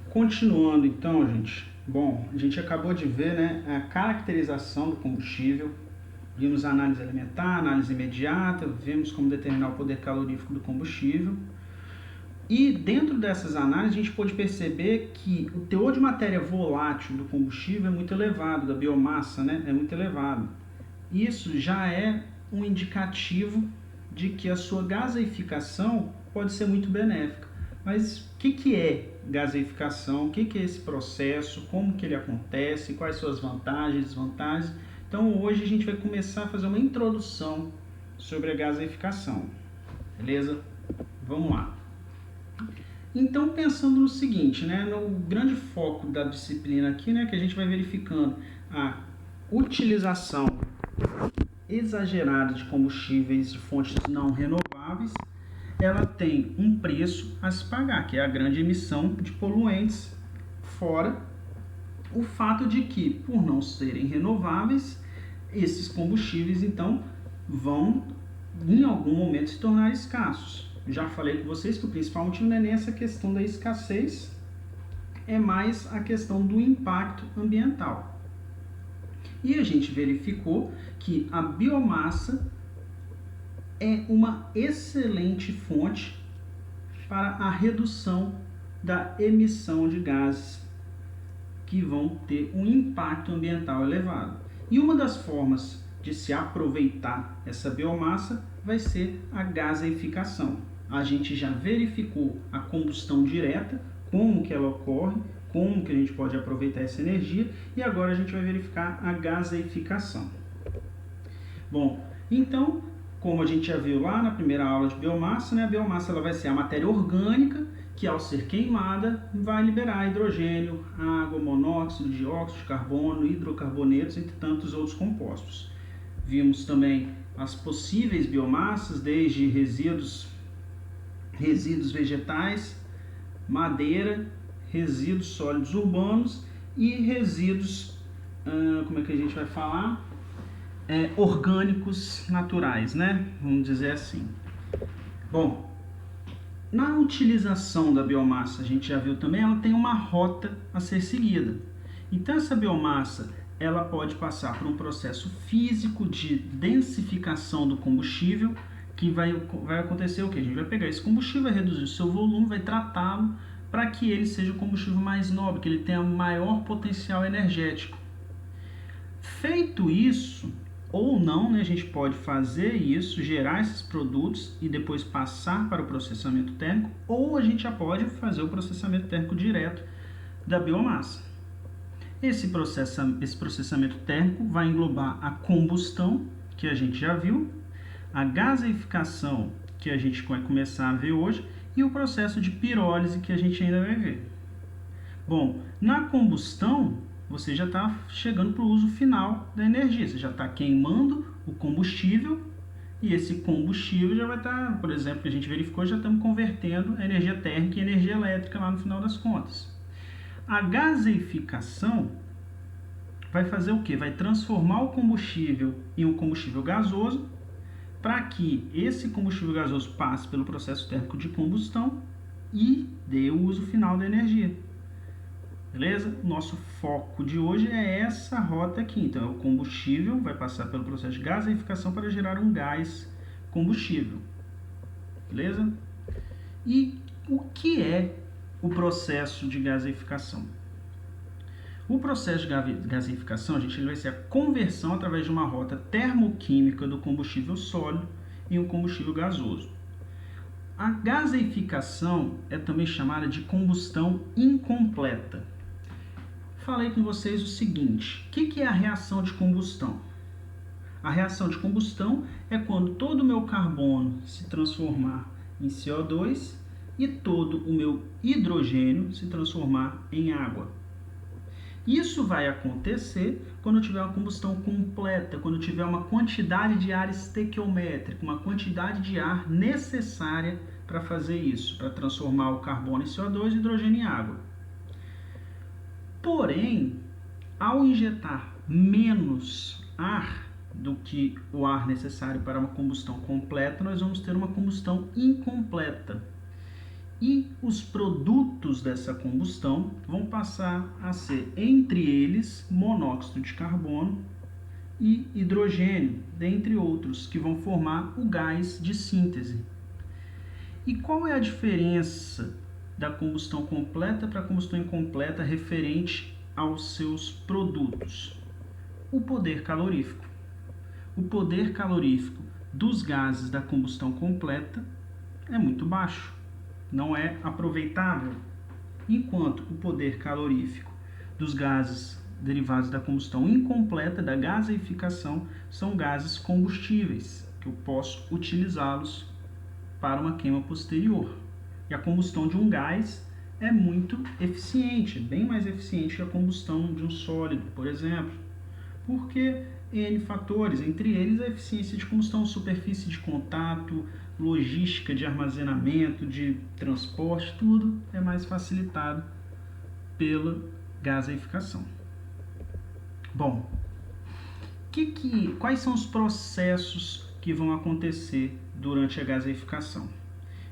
Continuando então, gente. Bom, a gente acabou de ver, né, a caracterização do combustível. Vimos a análise elementar, análise imediata, vimos como determinar o poder calorífico do combustível. E dentro dessas análises a gente pôde perceber que o teor de matéria volátil do combustível é muito elevado, da biomassa, né, é muito elevado. Isso já é um indicativo de que a sua gaseificação pode ser muito benéfica. Mas o que é gaseificação? O que é esse processo? Como que ele acontece? Quais são as vantagens e desvantagens? Então hoje a gente vai começar a fazer uma introdução sobre a gaseificação. Beleza? Vamos lá. Então pensando no seguinte, né, no grande foco da disciplina aqui, né, que a gente vai verificando a utilização exagerada de combustíveis de fontes não renováveis, ela tem um preço a se pagar, que é a grande emissão de poluentes, fora o fato de que, por não serem renováveis, esses combustíveis então vão em algum momento se tornar escassos. Já falei com vocês que o principal motivo não é nem essa questão da escassez, é mais a questão do impacto ambiental. E a gente verificou que a biomassa é uma excelente fonte para a redução da emissão de gases que vão ter um impacto ambiental elevado. E uma das formas de se aproveitar essa biomassa vai ser a gaseificação. A gente já verificou a combustão direta, como que ela ocorre, como que a gente pode aproveitar essa energia, e agora a gente vai verificar a gaseificação. Bom, então, como a gente já viu lá na primeira aula de biomassa, né, a biomassa ela vai ser a matéria orgânica que, ao ser queimada, vai liberar hidrogênio, água, monóxido, dióxido de carbono, hidrocarbonetos, entre tantos outros compostos. Vimos também as possíveis biomassas, desde resíduos vegetais, madeira, resíduos sólidos urbanos e resíduos, como é que a gente vai falar? Orgânicos naturais, né? Vamos dizer assim. Bom, na utilização da biomassa, a gente já viu também, ela tem uma rota a ser seguida. Então essa biomassa, ela pode passar por um processo físico de densificação do combustível, que vai acontecer o que? A gente vai pegar esse combustível, vai reduzir o seu volume, vai tratá-lo para que ele seja o combustível mais nobre, que ele tenha maior potencial energético. Feito isso, ou não, né, a gente pode fazer isso, gerar esses produtos e depois passar para o processamento térmico, ou a gente já pode fazer o processamento térmico direto da biomassa. Esse processamento térmico vai englobar a combustão, que a gente já viu, a gaseificação, que a gente vai começar a ver hoje, e o processo de pirólise, que a gente ainda vai ver. Bom, na combustão, você já está chegando para o uso final da energia. Você já está queimando o combustível e esse combustível já vai estar, por exemplo, que a gente verificou, já estamos convertendo a energia térmica em energia elétrica lá no final das contas. A gaseificação vai fazer o quê? Vai transformar o combustível em um combustível gasoso para que esse combustível gasoso passe pelo processo térmico de combustão e dê o uso final da energia. Beleza? Nosso foco de hoje é essa rota aqui. Então, o combustível vai passar pelo processo de gaseificação para gerar um gás combustível. Beleza? E o que é o processo de gaseificação? O processo de gaseificação, ele vai ser a conversão através de uma rota termoquímica do combustível sólido em um combustível gasoso. A gaseificação é também chamada de combustão incompleta. Falei com vocês o seguinte, o que é a reação de combustão? A reação de combustão é quando todo o meu carbono se transformar em CO2 e todo o meu hidrogênio se transformar em água. Isso vai acontecer quando tiver uma combustão completa, quando tiver uma quantidade de ar estequiométrica, uma quantidade de ar necessária para fazer isso, para transformar o carbono em CO2 e hidrogênio em água. Porém, ao injetar menos ar do que o ar necessário para uma combustão completa, nós vamos ter uma combustão incompleta. E os produtos dessa combustão vão passar a ser, entre eles, monóxido de carbono e hidrogênio, dentre outros, que vão formar o gás de síntese. E qual é a diferença da combustão completa para a combustão incompleta referente aos seus produtos? O poder calorífico. O poder calorífico dos gases da combustão completa é muito baixo, não é aproveitável, enquanto o poder calorífico dos gases derivados da combustão incompleta, da gaseificação, são gases combustíveis, que eu posso utilizá-los para uma queima posterior. E a combustão de um gás é muito eficiente, bem mais eficiente que a combustão de um sólido, por exemplo, porque N fatores, entre eles a eficiência de combustão, superfície de contato, logística de armazenamento, de transporte, tudo é mais facilitado pela gaseificação. Bom, quais são os processos que vão acontecer durante a gaseificação?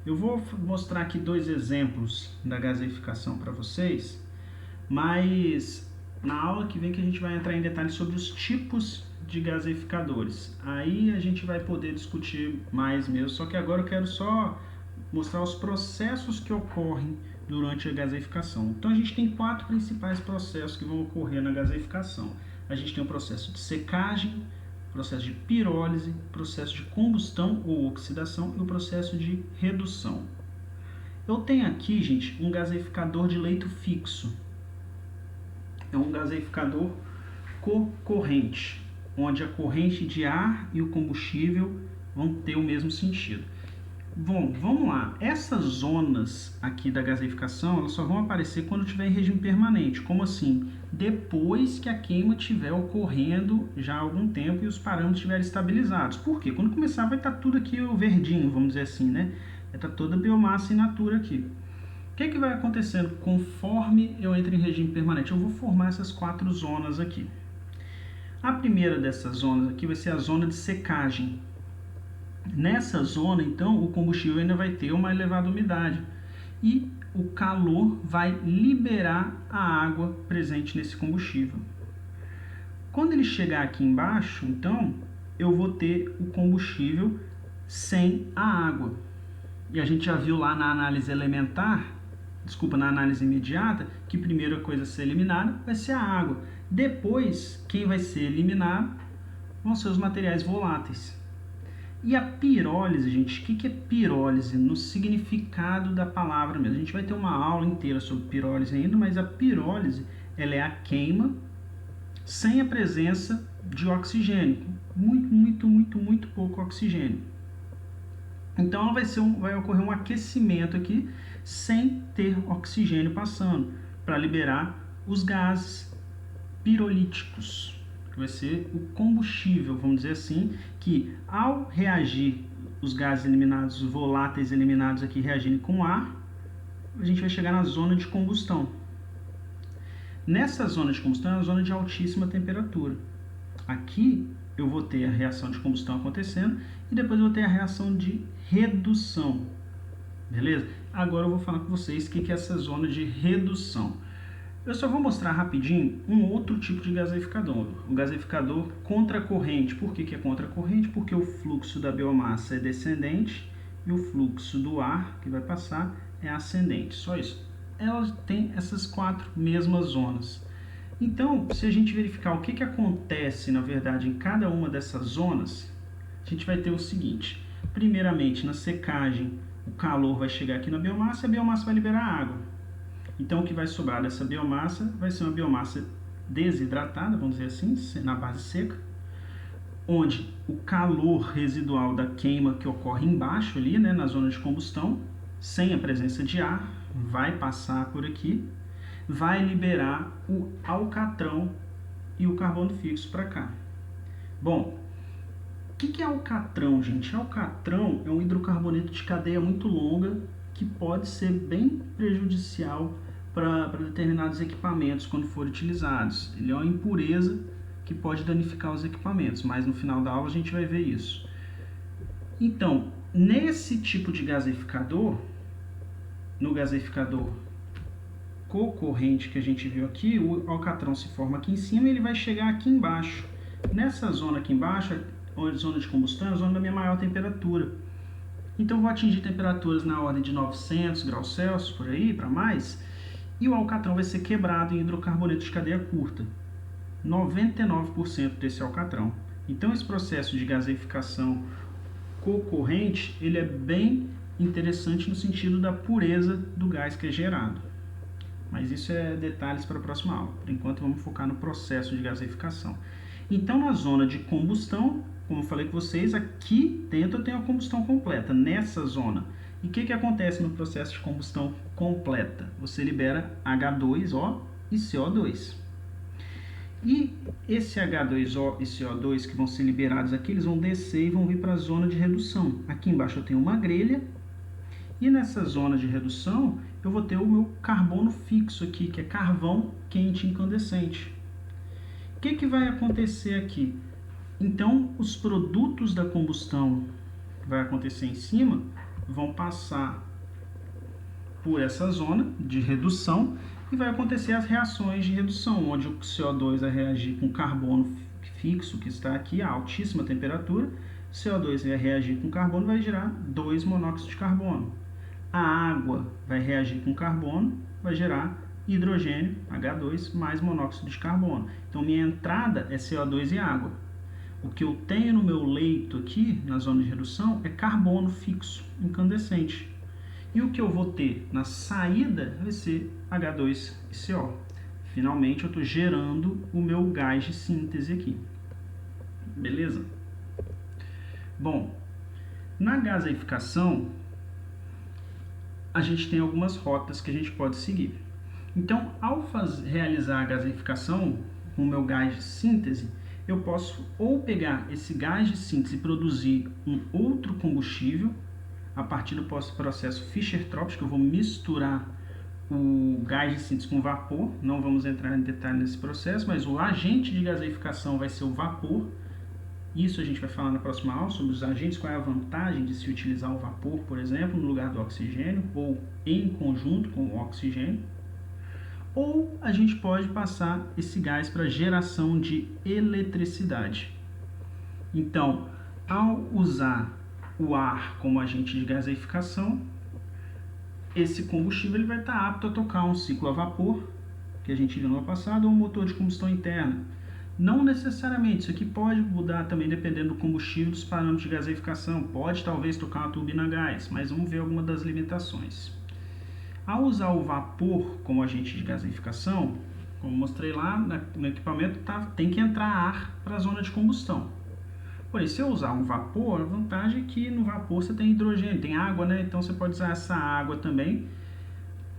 Eu vou mostrar aqui 2 exemplos da gaseificação para vocês, mas na aula que vem que a gente vai entrar em detalhes sobre os tipos de gaseificadores. Aí a gente vai poder discutir mais mesmo, só que agora eu quero só mostrar os processos que ocorrem durante a gaseificação. Então a gente tem 4 principais processos que vão ocorrer na gaseificação. A gente tem o processo de secagem, processo de pirólise, processo de combustão ou oxidação e o processo de redução. Eu tenho aqui, gente, um gaseificador de leito fixo. É um gaseificador corrente, onde a corrente de ar e o combustível vão ter o mesmo sentido. Bom, vamos lá. Essas zonas aqui da gaseificação, elas só vão aparecer quando estiver em regime permanente. Como assim? Depois que a queima estiver ocorrendo já há algum tempo e os parâmetros estiverem estabilizados. Por quê? Quando começar vai estar tudo aqui o verdinho, vamos dizer assim, né? Vai estar toda a biomassa in natura aqui. O que vai acontecendo conforme eu entro em regime permanente? Eu vou formar essas 4 zonas aqui. A primeira dessas zonas aqui vai ser a zona de secagem. Nessa zona, então, o combustível ainda vai ter uma elevada umidade e o calor vai liberar a água presente nesse combustível. Quando ele chegar aqui embaixo, então, eu vou ter o combustível sem a água. E a gente já viu lá na análise na análise imediata, que a primeira coisa a ser eliminada vai ser a água. Depois, quem vai ser eliminado vão ser os materiais voláteis. E a pirólise, gente, o que é pirólise? No significado da palavra mesmo. A gente vai ter uma aula inteira sobre pirólise ainda, mas a pirólise ela é a queima sem a presença de oxigênio. Muito pouco oxigênio. Então vai ocorrer um aquecimento aqui sem ter oxigênio passando, para liberar os gases pirolíticos, que vai ser o combustível, vamos dizer assim, que ao reagir os gases eliminados, os voláteis eliminados aqui reagirem com ar, a gente vai chegar na zona de combustão. Nessa zona de combustão é uma zona de altíssima temperatura. Aqui eu vou ter a reação de combustão acontecendo e depois eu vou ter a reação de redução. Beleza? Agora eu vou falar com vocês o que é essa zona de redução. Eu só vou mostrar rapidinho um outro tipo de gaseificador, o gaseificador contracorrente. Por que é contracorrente? Porque o fluxo da biomassa é descendente e o fluxo do ar que vai passar é ascendente. Só isso. Ela tem essas 4 mesmas zonas. Então, se a gente verificar o que acontece, na verdade, em cada uma dessas zonas, a gente vai ter o seguinte. Primeiramente, na secagem, o calor vai chegar aqui na biomassa e a biomassa vai liberar água. Então, o que vai sobrar dessa biomassa vai ser uma biomassa desidratada, vamos dizer assim, na base seca, onde o calor residual da queima que ocorre embaixo ali, né, na zona de combustão, sem a presença de ar, vai passar por aqui, vai liberar o alcatrão e o carbono fixo para cá. Bom, o que é alcatrão, gente? Alcatrão é um hidrocarboneto de cadeia muito longa que pode ser bem prejudicial para determinados equipamentos quando forem utilizados. Ele é uma impureza que pode danificar os equipamentos, mas no final da aula a gente vai ver isso. Então, nesse tipo de gaseificador, no gaseificador co-corrente que a gente viu aqui, o alcatrão se forma aqui em cima e ele vai chegar aqui embaixo. Nessa zona aqui embaixo, a zona de combustão, é a zona da minha maior temperatura. Então, eu vou atingir temperaturas na ordem de 900 graus Celsius, por aí, para mais, e o alcatrão vai ser quebrado em hidrocarboneto de cadeia curta. 99% desse alcatrão. Então, esse processo de gaseificação co-corrente, ele é bem interessante no sentido da pureza do gás que é gerado. Mas isso é detalhes para a próxima aula. Por enquanto, vamos focar no processo de gaseificação. Então, na zona de combustão, como eu falei com vocês, aqui dentro eu tenho a combustão completa, nessa zona. E o que acontece no processo de combustão completa? Você libera H2O e CO2. E esse H2O e CO2 que vão ser liberados aqui, eles vão descer e vão vir para a zona de redução. Aqui embaixo eu tenho uma grelha. E nessa zona de redução, eu vou ter o meu carbono fixo aqui, que é carvão quente incandescente. O que vai acontecer aqui? Então, os produtos da combustão que vai acontecer em cima vão passar por essa zona de redução e vai acontecer as reações de redução, onde o CO2 vai reagir com carbono fixo, que está aqui a altíssima temperatura, CO2 vai reagir com carbono e vai gerar 2 monóxido de carbono. A água vai reagir com carbono, vai gerar hidrogênio, H2, mais monóxido de carbono. Então, minha entrada é CO2 e água. O que eu tenho no meu leito aqui, na zona de redução, é carbono fixo, incandescente. E o que eu vou ter na saída vai ser H2 e CO. Finalmente, eu estou gerando o meu gás de síntese aqui. Beleza? Bom, na gaseificação, a gente tem algumas rotas que a gente pode seguir. Então, ao realizar a gaseificação com o meu gás de síntese, eu posso ou pegar esse gás de síntese e produzir um outro combustível a partir do processo Fischer-Tropsch, que eu vou misturar o gás de síntese com vapor. Não vamos entrar em detalhe nesse processo, mas o agente de gaseificação vai ser o vapor. Isso a gente vai falar na próxima aula sobre os agentes, qual é a vantagem de se utilizar o vapor, por exemplo, no lugar do oxigênio ou em conjunto com o oxigênio. Ou a gente pode passar esse gás para geração de eletricidade. Então, ao usar o ar como agente de gaseificação, esse combustível ele vai estar apto a tocar um ciclo a vapor, que a gente viu no ano passado, ou um motor de combustão interna. Não necessariamente, isso aqui pode mudar também dependendo do combustível, dos parâmetros de gaseificação. Pode talvez tocar uma turbina a gás, mas vamos ver algumas das limitações. Ao usar o vapor como agente de gaseificação, como mostrei lá no equipamento, tem que entrar ar para a zona de combustão. Porém, se eu usar um vapor, a vantagem é que no vapor você tem hidrogênio, tem água, né? Então você pode usar essa água também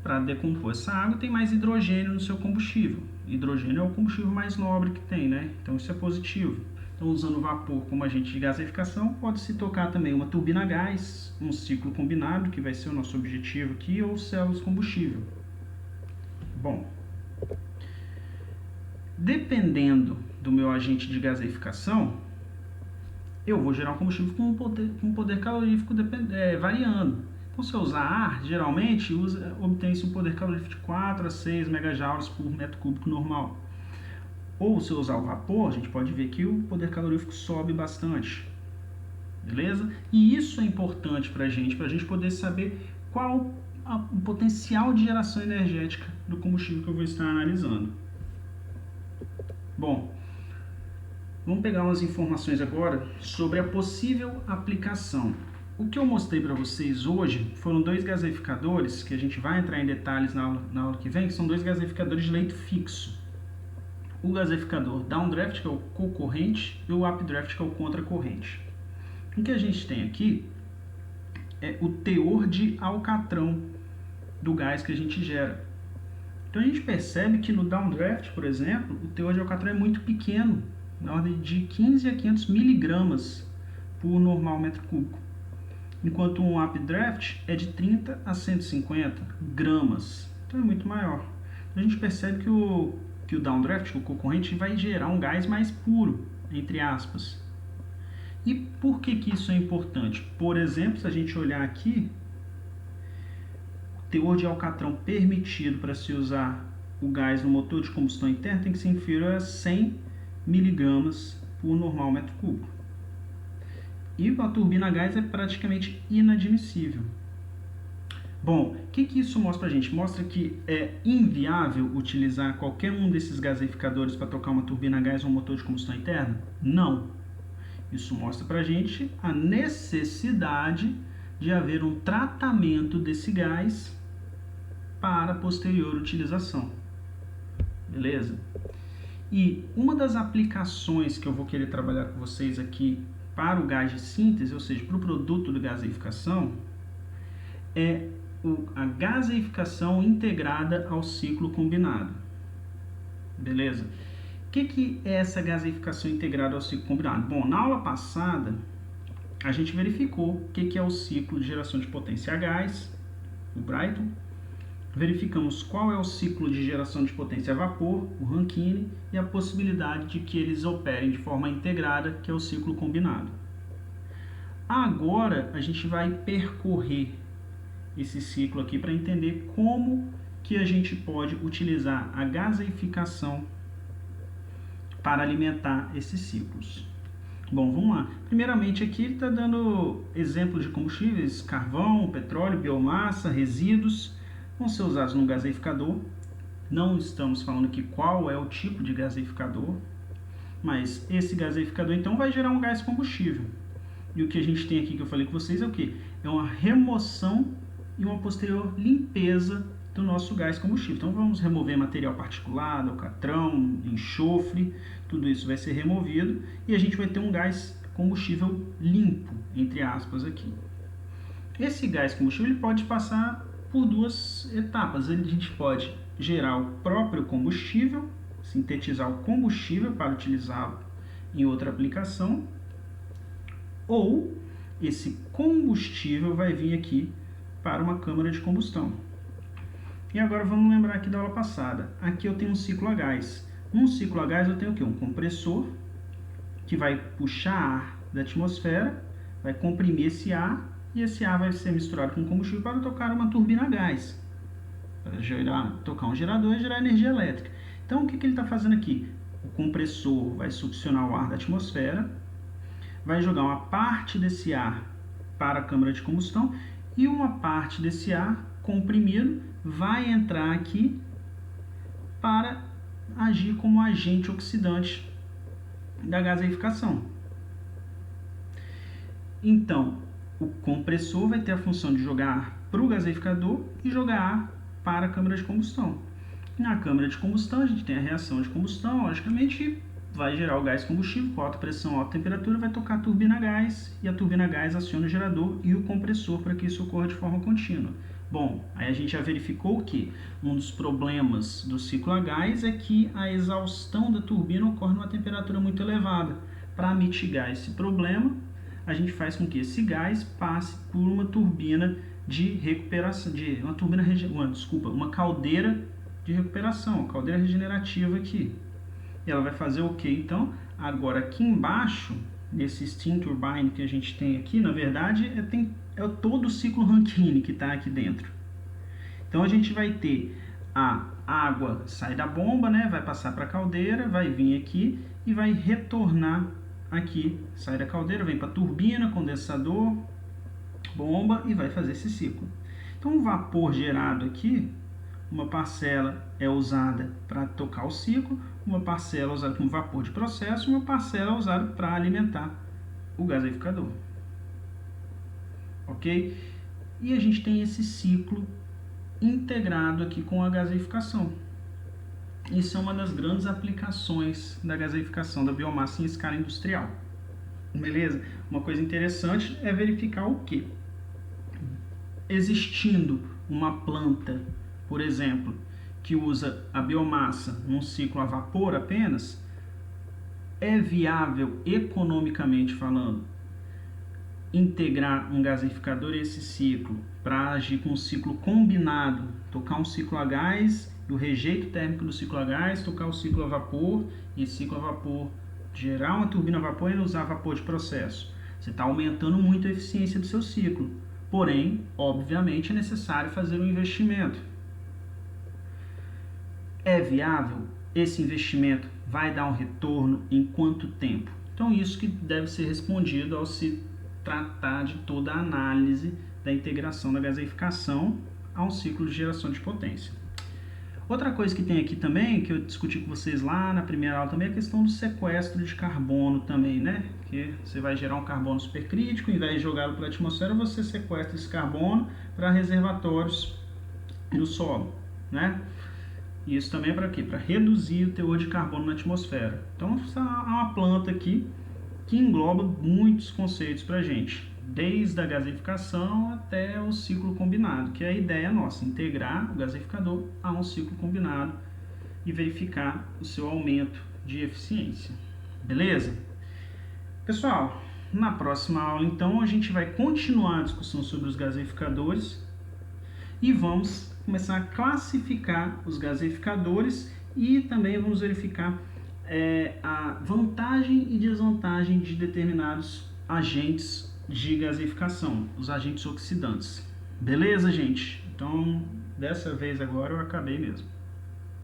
para decompor essa água, tem mais hidrogênio no seu combustível. Hidrogênio é o combustível mais nobre que tem, né? Então isso é positivo. Então, usando o vapor como agente de gaseificação, pode-se tocar também uma turbina a gás, um ciclo combinado, que vai ser o nosso objetivo aqui, ou células combustível. Bom, dependendo do meu agente de gaseificação, eu vou gerar um combustível com um poder calorífico variando. Então, se eu usar ar, geralmente obtém-se um poder calorífico de 4 a 6 megajoules por metro cúbico normal. Ou se eu usar o vapor, a gente pode ver que o poder calorífico sobe bastante. Beleza? E isso é importante para a gente poder saber qual o potencial de geração energética do combustível que eu vou estar analisando. Bom, vamos pegar umas informações agora sobre a possível aplicação. O que eu mostrei para vocês hoje foram 2 gaseificadores, que a gente vai entrar em detalhes na aula que vem, que são 2 gaseificadores de leito fixo. O gaseificador downdraft, que é o co-corrente, e o updraft, que é o contracorrente. O que a gente tem aqui é o teor de alcatrão do gás que a gente gera. Então a gente percebe que no downdraft, por exemplo, o teor de alcatrão é muito pequeno, na ordem de 15 a 500 miligramas por normal metro cúbico. Enquanto um updraft é de 30 a 150 gramas, então é muito maior. A gente percebe que o downdraft, o co-corrente, vai gerar um gás mais puro, entre aspas. E por que isso é importante? Por exemplo, se a gente olhar aqui, o teor de alcatrão permitido para se usar o gás no motor de combustão interna tem que ser inferior a 100 miligramas por normal metro cúbico. E a turbina a gás é praticamente inadmissível. Bom, o que isso mostra para a gente? Mostra que é inviável utilizar qualquer um desses gaseificadores para tocar uma turbina a gás ou um motor de combustão interna? Não. Isso mostra para a gente a necessidade de haver um tratamento desse gás para posterior utilização. Beleza? E uma das aplicações que eu vou querer trabalhar com vocês aqui para o gás de síntese, ou seja, para o produto de gaseificação, é a gaseificação integrada ao ciclo combinado. Beleza? O que é essa gaseificação integrada ao ciclo combinado? Bom, na aula passada, a gente verificou o que é o ciclo de geração de potência a gás, o Brayton. Verificamos qual é o ciclo de geração de potência a vapor, o Rankine, e a possibilidade de que eles operem de forma integrada, que é o ciclo combinado. Agora, a gente vai percorrer esse ciclo aqui para entender como que a gente pode utilizar a gaseificação para alimentar esses ciclos. Bom, vamos lá. Primeiramente aqui ele está dando exemplos de combustíveis, carvão, petróleo, biomassa, resíduos, vão ser usados no gaseificador. Não estamos falando aqui qual é o tipo de gaseificador, mas esse gaseificador então vai gerar um gás combustível. E o que a gente tem aqui que eu falei com vocês é o que? É uma remoção e uma posterior limpeza do nosso gás combustível. Então vamos remover material particulado, alcatrão, enxofre, tudo isso vai ser removido e a gente vai ter um gás combustível limpo, entre aspas aqui. Esse gás combustível ele pode passar por duas etapas. A gente pode gerar o próprio combustível, sintetizar o combustível para utilizá-lo em outra aplicação, ou esse combustível vai vir aqui para uma câmara de combustão. E agora vamos lembrar aqui da aula passada. Aqui eu tenho um ciclo a gás. Num ciclo a gás eu tenho o quê? Um compressor que vai puxar ar da atmosfera, vai comprimir esse ar e esse ar vai ser misturado com combustível para tocar uma turbina a gás, para tocar um gerador e gerar energia elétrica. Então o que ele está fazendo aqui? O compressor vai succionar o ar da atmosfera, vai jogar uma parte desse ar para a câmara de combustão e uma parte desse ar comprimido vai entrar aqui para agir como agente oxidante da gaseificação. Então, o compressor vai ter a função de jogar ar para o gaseificador e jogar ar para a câmara de combustão. Na câmara de combustão, a gente tem a reação de combustão, logicamente vai gerar o gás combustível com alta pressão, alta temperatura, vai tocar a turbina a gás e a turbina a gás aciona o gerador e o compressor para que isso ocorra de forma contínua. Bom, aí a gente já verificou que um dos problemas do ciclo a gás é que a exaustão da turbina ocorre numa temperatura muito elevada. Para mitigar esse problema, a gente faz com que esse gás passe por uma turbina de recuperação, uma caldeira de recuperação, uma caldeira regenerativa aqui. E ela vai fazer o que então? Agora aqui embaixo, nesse steam turbine que a gente tem aqui, na verdade é todo o ciclo Rankine que está aqui dentro. Então a gente vai ter a água sai da bomba, né? Vai passar para a caldeira, vai vir aqui e vai retornar aqui, sai da caldeira, vem para a turbina, condensador, bomba e vai fazer esse ciclo. Então o vapor gerado aqui, uma parcela é usada para tocar o ciclo, uma parcela é usada como vapor de processo, uma parcela é usada para alimentar o gaseificador. Ok? E a gente tem esse ciclo integrado aqui com a gaseificação. Isso é uma das grandes aplicações da gaseificação da biomassa em escala industrial. Beleza? Uma coisa interessante é verificar o que? Existindo uma planta, por exemplo, que usa a biomassa num ciclo a vapor apenas, é viável economicamente falando integrar um gaseificador a esse ciclo para agir com um ciclo combinado, tocar um ciclo a gás e o rejeito térmico do ciclo a gás, tocar o ciclo a vapor e esse ciclo a vapor gerar uma turbina a vapor e usar vapor de processo. Você está aumentando muito a eficiência do seu ciclo. Porém, obviamente, é necessário fazer um investimento. É viável? Esse investimento vai dar um retorno em quanto tempo? Então, isso que deve ser respondido ao se tratar de toda a análise da integração da gaseificação a um ciclo de geração de potência. Outra coisa que tem aqui também, que eu discuti com vocês lá na primeira aula também, é a questão do sequestro de carbono também, né? Que você vai gerar um carbono supercrítico, em vez de jogá-lo para a atmosfera, você sequestra esse carbono para reservatórios no solo, né? E isso também é para quê? Para reduzir o teor de carbono na atmosfera. Então, há uma planta aqui que engloba muitos conceitos para a gente, desde a gaseificação até o ciclo combinado, que é a ideia nossa, integrar o gaseificador a um ciclo combinado e verificar o seu aumento de eficiência. Beleza? Pessoal, na próxima aula, então, a gente vai continuar a discussão sobre os gaseificadores e vamos começar a classificar os gaseificadores e também vamos verificar a vantagem e desvantagem de determinados agentes de gaseificação, os agentes oxidantes. Beleza, gente? Então, dessa vez agora eu acabei mesmo.